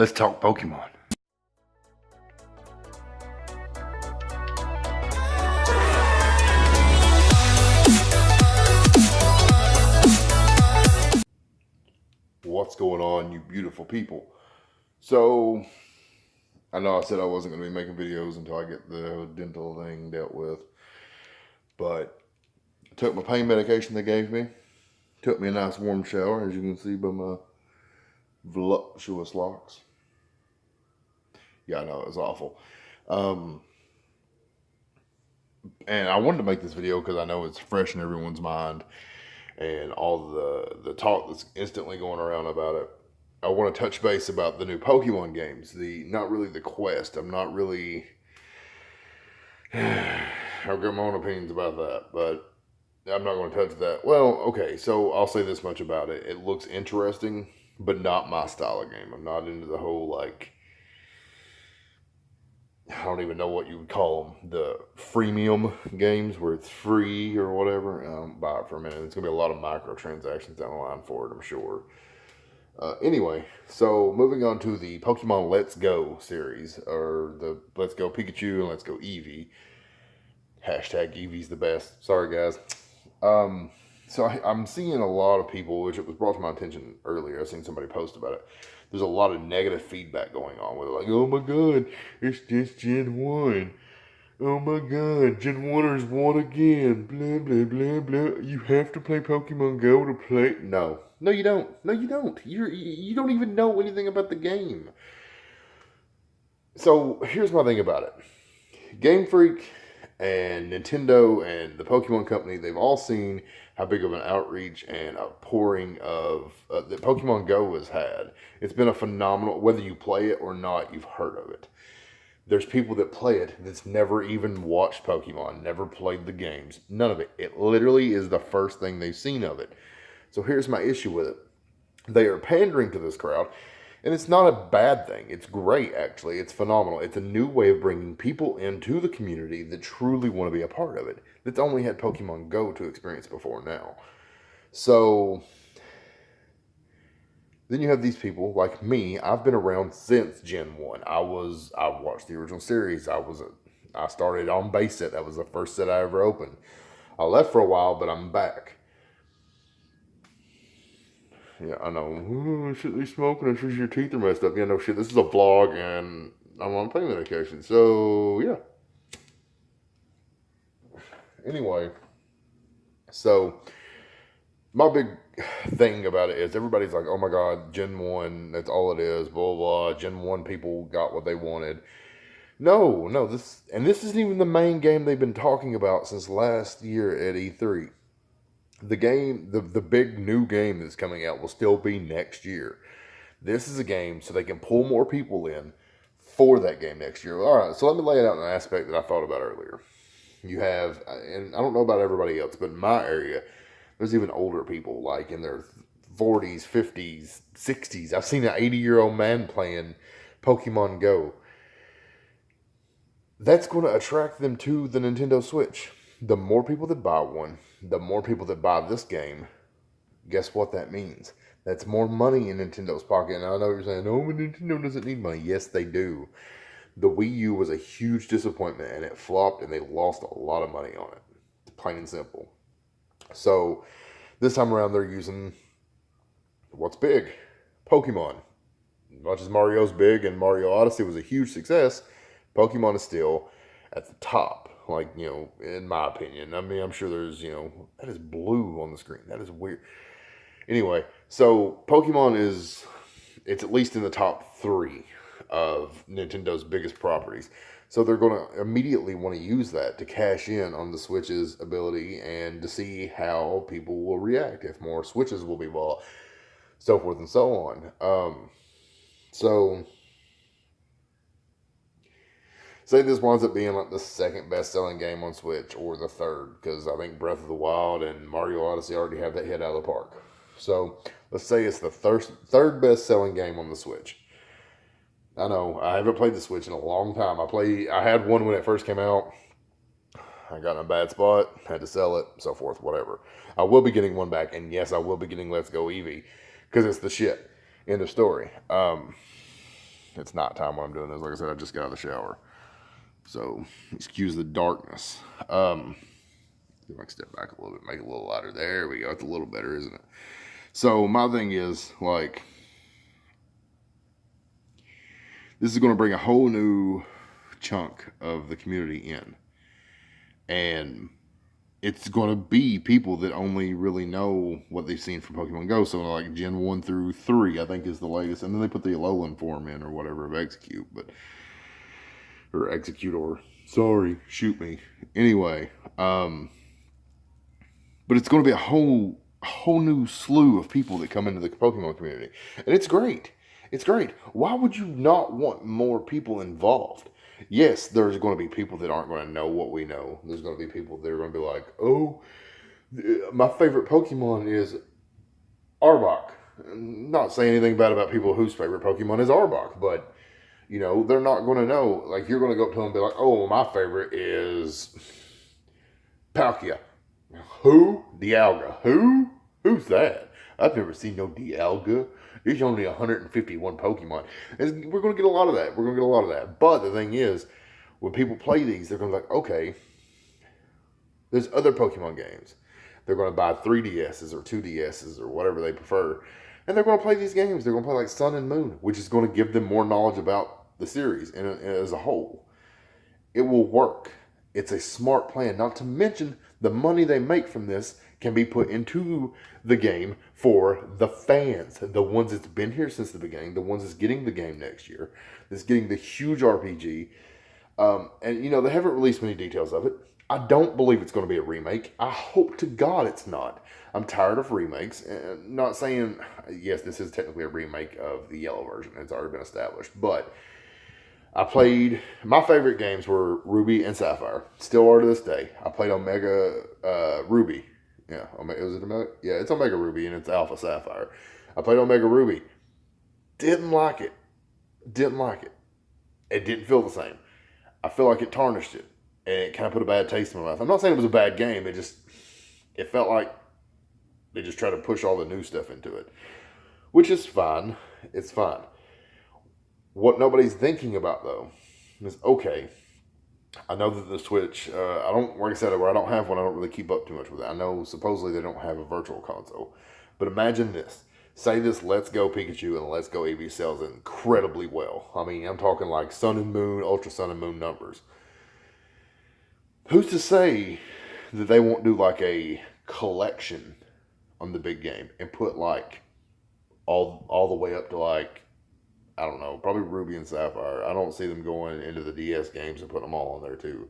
Let's talk Pokemon. What's going on, you beautiful people? So, I know I said I wasn't going to be making videos until I get the dental thing dealt with. But I took my pain medication they gave me. Took me a nice warm shower, as you can see by my voluptuous locks. Yeah, I know, it was awful. And I wanted to make this video because I know it's fresh in everyone's mind. And all the talk that's instantly going around about it. I want to touch base about the new Pokemon games. Not really the Quest. I'm not really... I've got my own opinions about that, but I'm not going to touch that. Well, okay, so I'll say this much about it. It looks interesting, but not my style of game. I'm not into the whole, like... I don't even know what you would call them. The freemium games where it's free or whatever. I don't buy it for a minute. It's going to be a lot of microtransactions down the line for it, I'm sure. Anyway, so moving on to the Pokemon Let's Go series, or the Let's Go Pikachu and Let's Go Eevee. Hashtag Eevee's the best. Sorry, guys. So I'm seeing a lot of people, which it was brought to my attention earlier. I seen somebody post about it. There's a lot of negative feedback going on with it. Like, oh my god, it's just Gen 1. Oh my god, Gen 1ers won again. Blah, blah, blah, blah. You have to play Pokemon Go to play. No, you don't. No, you don't. You don't even know anything about the game. So, here's my thing about it. Game Freak and Nintendo and the Pokemon Company, they've all seen how big of an outreach and a pouring of that Pokemon Go has had. It's been a phenomenal, whether you play it or not, you've heard of it. There's people that play it that's never even watched Pokemon, never played the games, none of it. It literally is the first thing they've seen of it. So here's my issue with it. They are pandering to this crowd. And it's not a bad thing. It's great, actually. It's phenomenal. It's a new way of bringing people into the community that truly want to be a part of it. That's only had Pokemon Go to experience before now. So, then you have these people like me. I've been around since Gen 1. I watched the original series. I started on base set. That was the first set I ever opened. I left for a while, but I'm back. Yeah, I know. Oh, shit, they smoking. I'm sure your teeth are messed up. Yeah, no shit. This is a vlog, and I'm on pain medication. So, yeah. Anyway. So, my big thing about it is everybody's like, oh my god, Gen 1, that's all it is, blah, blah. Gen 1 people got what they wanted. No, this isn't even the main game they've been talking about since last year at E3. The game, the big new game that's coming out will still be next year. This is a game so they can pull more people in for that game next year. All right, so let me lay it out in an aspect that I thought about earlier. You have, and I don't know about everybody else, but in my area, there's even older people, like in their 40s, 50s, 60s. I've seen an 80-year-old man playing Pokemon Go. That's going to attract them to the Nintendo Switch. The more people that buy one, the more people that buy this game, guess what that means? That's more money in Nintendo's pocket. And I know you're saying, oh, but Nintendo doesn't need money. Yes, they do. The Wii U was a huge disappointment, and it flopped, and they lost a lot of money on it. Plain and simple. So, this time around, they're using what's big? Pokemon. As much as Mario's big and Mario Odyssey was a huge success, Pokemon is still at the top. Like, in my opinion. I mean, I'm sure there's, that is blue on the screen. That is weird. Anyway, so Pokemon it's at least in the top 3 of Nintendo's biggest properties. So they're going to immediately want to use that to cash in on the Switch's ability and to see how people will react, if more Switches will be bought, so forth and so on. So... say this winds up being like the second best-selling game on Switch, or the third, because I think Breath of the Wild and Mario Odyssey already have that hit out of the park. So, let's say it's the third best-selling game on the Switch. I know, I haven't played the Switch in a long time. I had one when it first came out. I got in a bad spot, had to sell it, so forth, whatever. I will be getting one back, and yes, I will be getting Let's Go Eevee, because it's the shit. End of story. it's nighttime when I'm doing this. Like I said, I just got out of the shower. So, excuse the darkness. If I can step back a little bit, make it a little lighter. There we go. It's a little better, isn't it? So, my thing is, like, this is going to bring a whole new chunk of the community in. And it's going to be people that only really know what they've seen from Pokemon Go. So, like, Gen 1 through 3, I think, is the latest. And then they put the Alolan form in or whatever of Execute. Or Executor. Sorry, shoot me. Anyway, but it's going to be a whole new slew of people that come into the Pokemon community. And it's great. It's great. Why would you not want more people involved? Yes, there's going to be people that aren't going to know what we know. There's going to be people that are going to be like, oh, my favorite Pokemon is Arbok. Not saying anything bad about people whose favorite Pokemon is Arbok, but, you know, they're not going to know. Like, you're going to go up to them and be like, oh, my favorite is Palkia. Who? Dialga. Who? Who's that? I've never seen no Dialga. There's only 151 Pokemon. And we're going to get a lot of that. We're going to get a lot of that. But the thing is, when people play these, they're going to be like, okay, there's other Pokemon games. They're going to buy 3DSs or 2DSs or whatever they prefer. And they're going to play these games. They're going to play like Sun and Moon, which is going to give them more knowledge about the series and as a whole. It will work. It's a smart plan. Not to mention the money they make from this can be put into the game for the fans, the ones that's been here since the beginning, the ones that's getting the game next year, that's getting the huge RPG. And, you know, they haven't released many details of it. I don't believe it's going to be a remake. I hope to God it's not. I'm tired of remakes. And not saying, yes, this is technically a remake of the yellow version. It's already been established. But I played, my favorite games were Ruby and Sapphire. Still are to this day. I played Omega Ruby. Yeah, was it Omega? Yeah, it's Omega Ruby and it's Alpha Sapphire. I played Omega Ruby. Didn't like it. Didn't like it. It didn't feel the same. I feel like it tarnished it. And it kind of put a bad taste in my mouth. I'm not saying it was a bad game. It felt like they just tried to push all the new stuff into it. Which is fine. It's fine. What nobody's thinking about, though, is, okay, I know that the Switch, like I said, where I don't have one, I don't really keep up too much with it. I know supposedly they don't have a virtual console. But imagine this. Say this Let's Go Pikachu and Let's Go Eevee sells incredibly well. I mean, I'm talking like Sun and Moon, Ultra Sun and Moon numbers. Who's to say that they won't do like a collection on the big game and put like all the way up to like, I don't know, probably Ruby and Sapphire. I don't see them going into the DS games and putting them all on there too.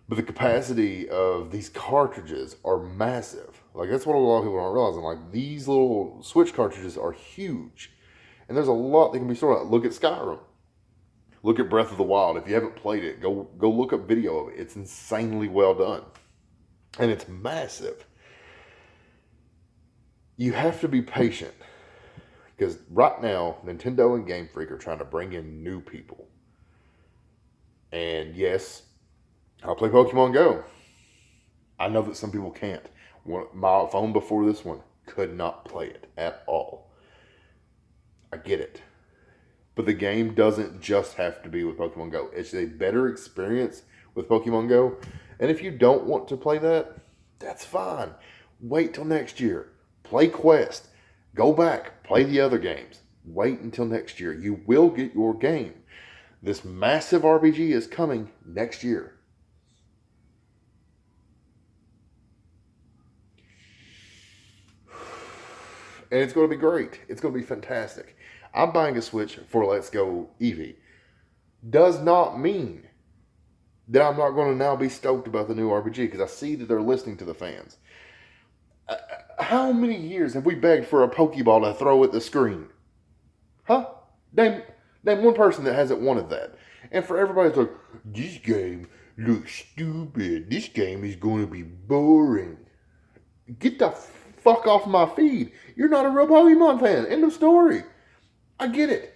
But the capacity of these cartridges are massive. Like, that's what a lot of people aren't realizing. Like, these little Switch cartridges are huge. And there's a lot that can be stored out. Look at Skyrim. Look at Breath of the Wild. If you haven't played it, go look up video of it. It's insanely well done. And it's massive. You have to be patient. Because right now, Nintendo and Game Freak are trying to bring in new people. And yes, I'll play Pokemon Go. I know that some people can't. My phone before this one could not play it at all. I get it. But the game doesn't just have to be with Pokemon Go. It's a better experience with Pokemon Go. And if you don't want to play that, that's fine. Wait till next year. Play Quest. Go back. Play the other games. Wait until next year. You will get your game. This massive RPG is coming next year. And it's going to be great. It's going to be fantastic. I'm buying a Switch for Let's Go Eevee. Does not mean that I'm not going to now be stoked about the new RPG, because I see that they're listening to the fans. How many years have we begged for a Pokeball to throw at the screen? Huh? Name one person that hasn't wanted that. And for everybody that's like, this game looks stupid. This game is going to be boring. Get the fuck off my feed. You're not a real Pokemon fan. End of story. I get it.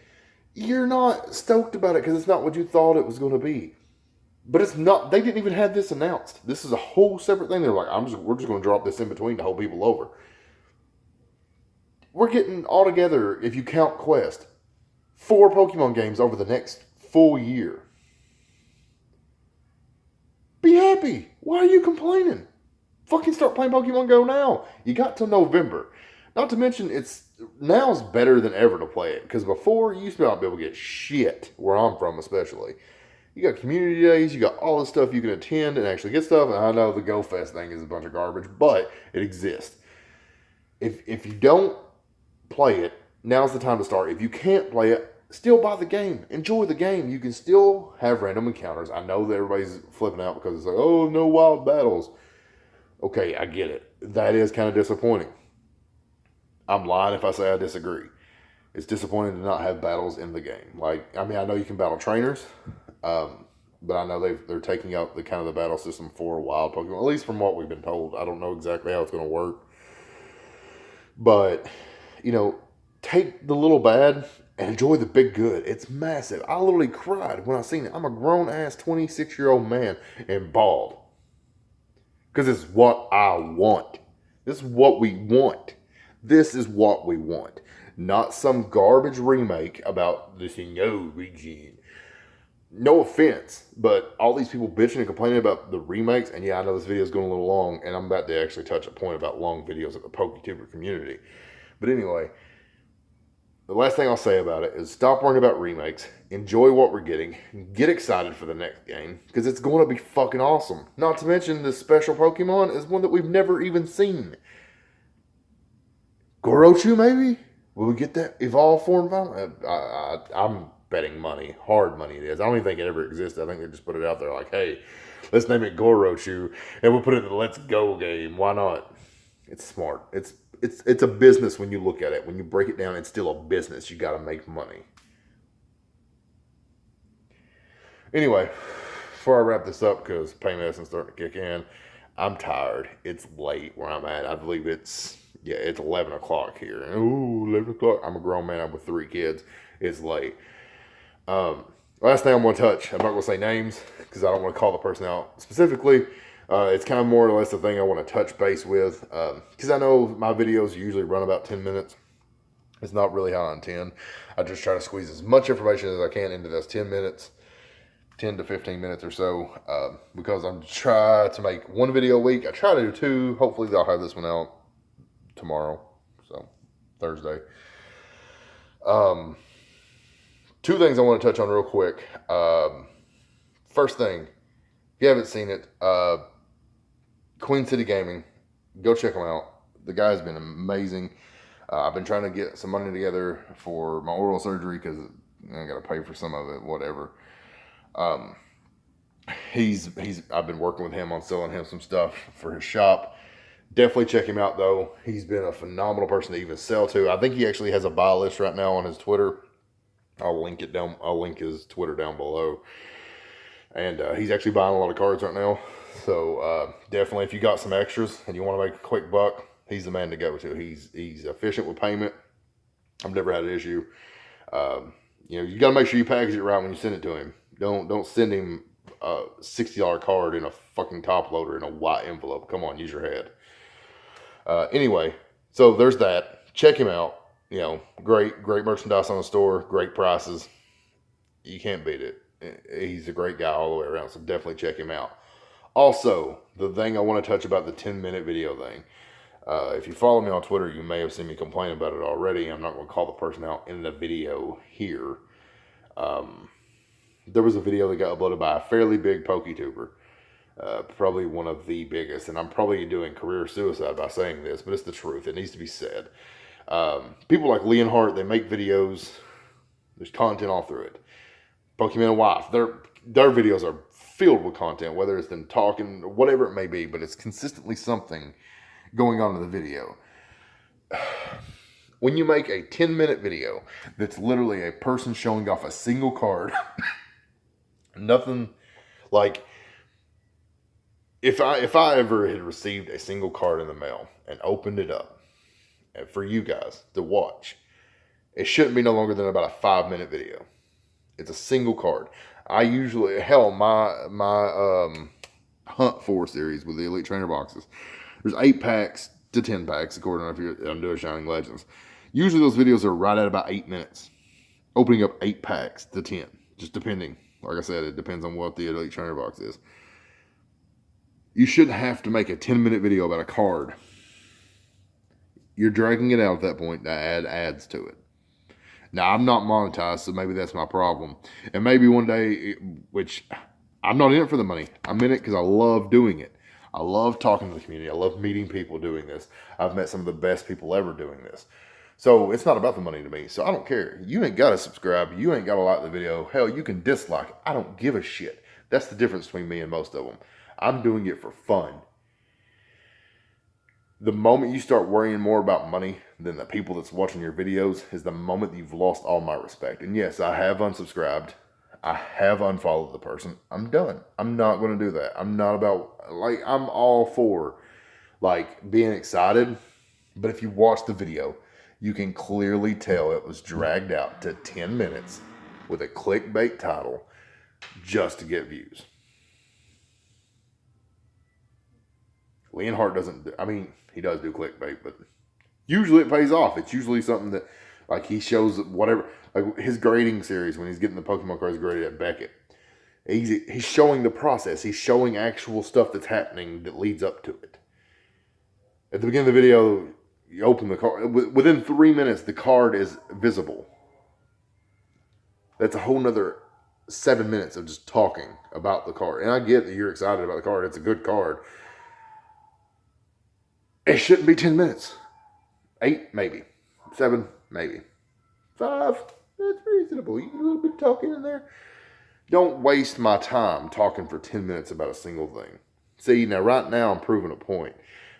You're not stoked about it because it's not what you thought it was going to be. But it's not. They didn't even have this announced. This is a whole separate thing. They're like, we're just going to drop this in between to hold people over. We're getting all together, if you count Quest, 4 Pokemon games over the next full year. Be happy. Why are you complaining? Fucking start playing Pokemon Go now. You got till November. Not to mention, now's better than ever to play it. Because before, you used to not be able to get shit, where I'm from especially. You got community days, you got all this stuff you can attend and actually get stuff. And I know the Go Fest thing is a bunch of garbage, but it exists. If you don't play it, now's the time to start. If you can't play it, still buy the game. Enjoy the game. You can still have random encounters. I know that everybody's flipping out because it's like, oh, no wild battles. Okay, I get it. That is kind of disappointing. I'm lying if I say I disagree. It's disappointing to not have battles in the game. Like, I mean, I know you can battle trainers, but I know they're taking out the kind of the battle system for wild Pokemon, at least from what we've been told. I don't know exactly how it's going to work. But, you know, take the little bad and enjoy the big good. It's massive. I literally cried when I seen it. I'm a grown-ass 26-year-old man and bald. Because it's what I want. This is what we want. This is what we want. Not some garbage remake about this region. No offense, but all these people bitching and complaining about the remakes, and yeah, I know this video is going a little long, and I'm about to actually touch a point about long videos of the pokétuber community. But anyway, the last thing I'll say about it is stop worrying about remakes. Enjoy what we're getting. Get excited for the next game, because it's going to be fucking awesome. Not to mention, this special Pokemon is one that we've never even seen. Gorochu, maybe? Will we get that evolved form final? I'm betting money. Hard money it is. I don't even think it ever existed. I think they just put it out there like, hey, let's name it Gorochu, and we'll put it in the Let's Go game. Why not? It's smart. It's a business when you look at it. When you break it down, it's still a business. You got to make money. Anyway, before I wrap this up, because pain medicine's starting to kick in, I'm tired. It's late where I'm at. I believe it's 11 o'clock here. Ooh, 11 o'clock. I'm a grown man. I'm with 3 kids. It's late. Last thing I'm going to touch, I'm not going to say names because I don't want to call the person out specifically. It's kind of more or less the thing I want to touch base with because I know my videos usually run about 10 minutes. It's not really how I intend. I just try to squeeze as much information as I can into those 10 minutes, 10 to 15 minutes or so, because I'm trying to make 1 video a week. I try to do 2. Hopefully they'll have this one out tomorrow, so Thursday. 2 things I want to touch on real quick. First thing, if you haven't seen it, Queen City Gaming, go check them out. The guy's been amazing. I've been trying to get some money together for my oral surgery because I got to pay for some of it, whatever. I've been working with him on selling him some stuff for his shop. Definitely check him out, though. He's been a phenomenal person to even sell to. I think he actually has a buy list right now on his Twitter. I'll link his Twitter down below. And he's actually buying a lot of cards right now. So definitely, if you got some extras and you want to make a quick buck, he's the man to go to. He's efficient with payment. I've never had an issue. You got to make sure you package it right when you send it to him. Don't send him a $60 card in a fucking top loader in a white envelope. Come on, use your head. Anyway, so there's that. Check him out. Great merchandise on the store. Great prices. You can't beat it. He's a great guy all the way around, so definitely check him out. Also, the thing I want to touch about the 10-minute video thing. If you follow me on Twitter, you may have seen me complain about it already. I'm not going to call the person out in the video here. There was a video that got uploaded by a fairly big pokétuber. Probably one of the biggest. And I'm probably doing career suicide by saying this, but it's the truth. It needs to be said. People like Leonhardt, they make videos. There's content all through it. Pokemon Wife, their videos are filled with content, whether it's them talking, or whatever it may be, but it's consistently something going on in the video. When you make a 10-minute video that's literally a person showing off a single card, nothing like, if I ever had received a single card in the mail and opened it up for you guys to watch, it shouldn't be no longer than about a 5-minute video. It's a single card. I usually, my Hunt 4 series with the Elite Trainer boxes, there's 8 packs to 10 packs, according to if I'm doing Shining Legends. Usually those videos are right at about 8 minutes. opening up 8 packs to 10, just depending. Like I said, it depends on what the Elite Trainer box is. You shouldn't have to make a 10-minute video about a card. You're dragging it out at that point to add ads to it. Now, I'm not monetized, so maybe that's my problem. And maybe one day, which I'm not in it for the money. I'm in it because I love doing it. I love talking to the community. I love meeting people doing this. I've met some of the best people ever doing this. So it's not about the money to me. So I don't care. You ain't got to subscribe. You ain't got to like the video. Hell, you can dislike it. I don't give a shit. That's the difference between me and most of them. I'm doing it for fun. The moment you start worrying more about money than the people that's watching your videos is the moment you've lost all my respect. And yes, I have unsubscribed. I have unfollowed the person. I'm done. I'm not going to do that. I'm not about, like, I'm all for, like, being excited. But if you watch the video, you can clearly tell it was dragged out to 10 minutes with a clickbait title just to get views. Leonhardt doesn't, I mean, he does do clickbait, but usually it pays off. It's usually something that, like, he shows whatever, like his grading series when he's getting the Pokemon cards graded at Beckett. He's showing the process. He's showing actual stuff that's happening that leads up to it. At the beginning of the video, you open the card. Within 3 minutes, the card is visible. That's a whole nother 7 minutes of just talking about the card. And I get that you're excited about the card. It's a good card. It shouldn't be 10 minutes. 8, maybe. 7, maybe. 5, that's reasonable. You get a little bit of talking in there. Don't waste my time talking for 10 minutes about a single thing. See, now right now I'm proving a point.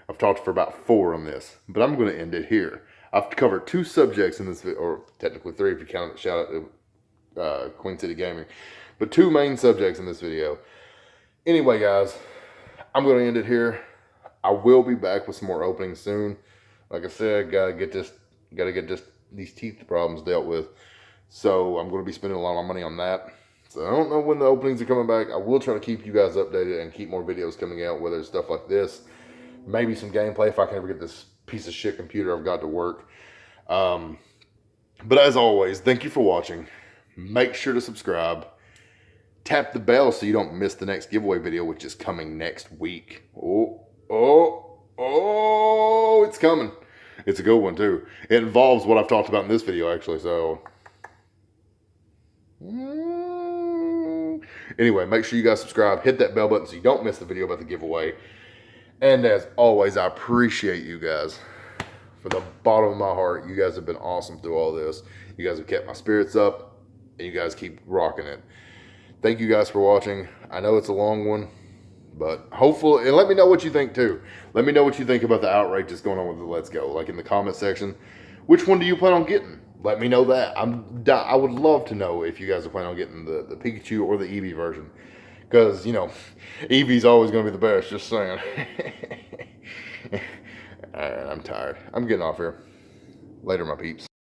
I've talked for about 4 on this, but I'm going to end it here. I've covered 2 subjects in this video, or technically 3 if you count it. Shout out to Queen City Gaming. But 2 main subjects in this video. Anyway, guys, I'm going to end it here. I will be back with some more openings soon. Like I said, gotta get these teeth problems dealt with. So I'm going to be spending a lot of my money on that. So I don't know when the openings are coming back. I will try to keep you guys updated and keep more videos coming out, whether it's stuff like this, maybe some gameplay if I can ever get this piece of shit computer I've got to work. But as always, thank you for watching. Make sure to subscribe. Tap the bell so you don't miss the next giveaway video, which is coming next week. Oh, it's coming. It's a good one, too. It involves what I've talked about in this video, actually, so. Anyway, make sure you guys subscribe. Hit that bell button so you don't miss the video about the giveaway. And as always, I appreciate you guys. From the bottom of my heart, you guys have been awesome through all this. You guys have kept my spirits up, and you guys keep rocking it. Thank you guys for watching. I know it's a long one, but hopefully, and let me know what you think too. Let me know what you think about the outrage that's going on with the Let's Go. Like in the comment section, which one do you plan on getting? Let me know that. I would love to know if you guys are planning on getting the Pikachu or the Eevee version. Because, you know, Eevee's always going to be the best, just saying. Alright, I'm tired. I'm getting off here. Later, my peeps.